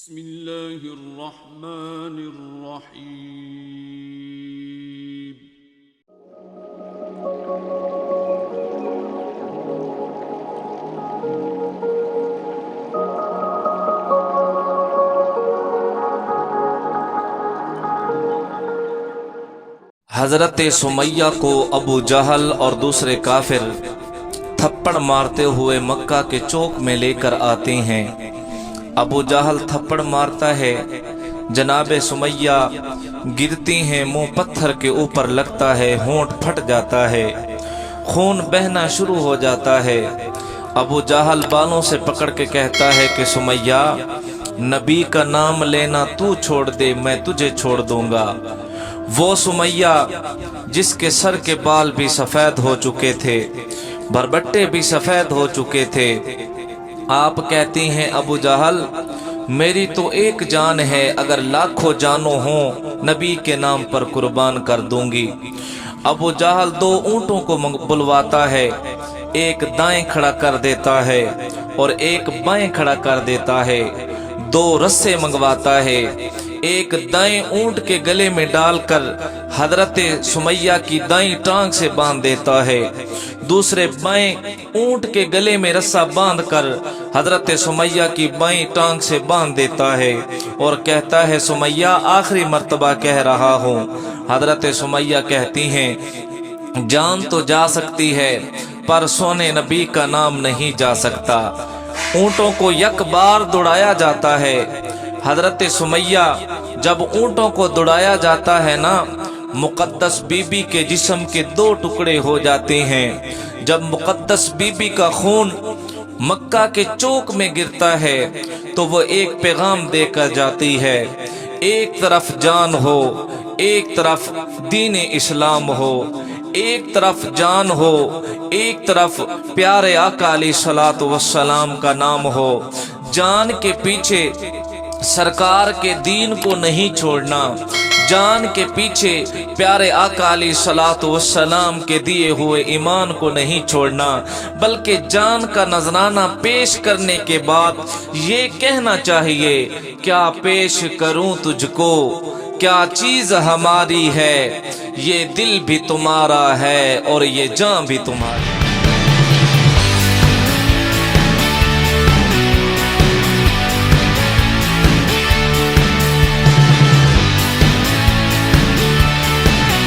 بسم اللہ الرحمن الرحیم۔ حضرت سمیہ کو ابو جہل اور دوسرے کافر تھپڑ مارتے ہوئے مکہ کے چوک میں لے کر آتے ہیں۔ ابو جہل تھپڑ مارتا ہے، جناب سمیہ گرتی ہیں، منہ پتھر کے اوپر لگتا ہے، ہونٹ پھٹ جاتا ہے، خون بہنا شروع ہو جاتا ہے۔ ابو جہل بالوں سے پکڑ کے کہتا ہے کہ سمیہ، نبی کا نام لینا تو چھوڑ دے، میں تجھے چھوڑ دوں گا۔ وہ سمیہ جس کے سر کے بال بھی سفید ہو چکے تھے، بربٹے بھی سفید ہو چکے تھے، آپ کہتی ہیں ابو جہل میری تو ایک جان ہے، اگر لاکھوں جانوں ہوں نبی کے نام پر قربان کر دوں گی۔ ابو جہل دو اونٹوں کو بلواتا ہے، ایک دائیں کھڑا کر دیتا ہے اور ایک بائیں کھڑا کر دیتا ہے، دو رسے منگواتا ہے، ایک دائیں اونٹ کے گلے میں ڈال کر حضرت سمیہ کی دائیں ٹانگ سے باندھ دیتا ہے، دوسرے بائیں اونٹ کے گلے میں رسا باندھ کر حضرت سمیہ کی بائیں ٹانگ سے باندھ دیتا ہے اور کہتا ہے سمیہ آخری مرتبہ کہہ رہا ہوں۔ حضرت سمیہ کہتی ہیں جان تو جا سکتی ہے پر سونے نبی کا نام نہیں جا سکتا۔ اونٹوں کو یک بار دوڑایا جاتا ہے۔ حضرت سمیہ جب اونٹوں کو دوڑایا جاتا ہے نا، مقدس بی بی کے جسم کے دو ٹکڑے ہو جاتے ہیں۔ جب مقدس بی بی کا خون مکہ کے چوک میں گرتا ہے تو وہ ایک پیغام دے کر جاتی ہے، ایک طرف جان ہو، ایک طرف دین اسلام ہو، ایک طرف جان ہو، ایک طرف پیارے آقا علیہ الصلوۃ والسلام کا نام ہو۔ جان کے پیچھے سرکار کے دین کو نہیں چھوڑنا، جان کے پیچھے پیارے آقا علیہ الصلوۃ والسلام کے دیے ہوئے ایمان کو نہیں چھوڑنا، بلکہ جان کا نذرانہ پیش کرنے کے بعد یہ کہنا چاہیے کیا پیش کروں تجھ کو، کیا چیز ہماری ہے، یہ دل بھی تمہارا ہے اور یہ جان بھی تمہاری۔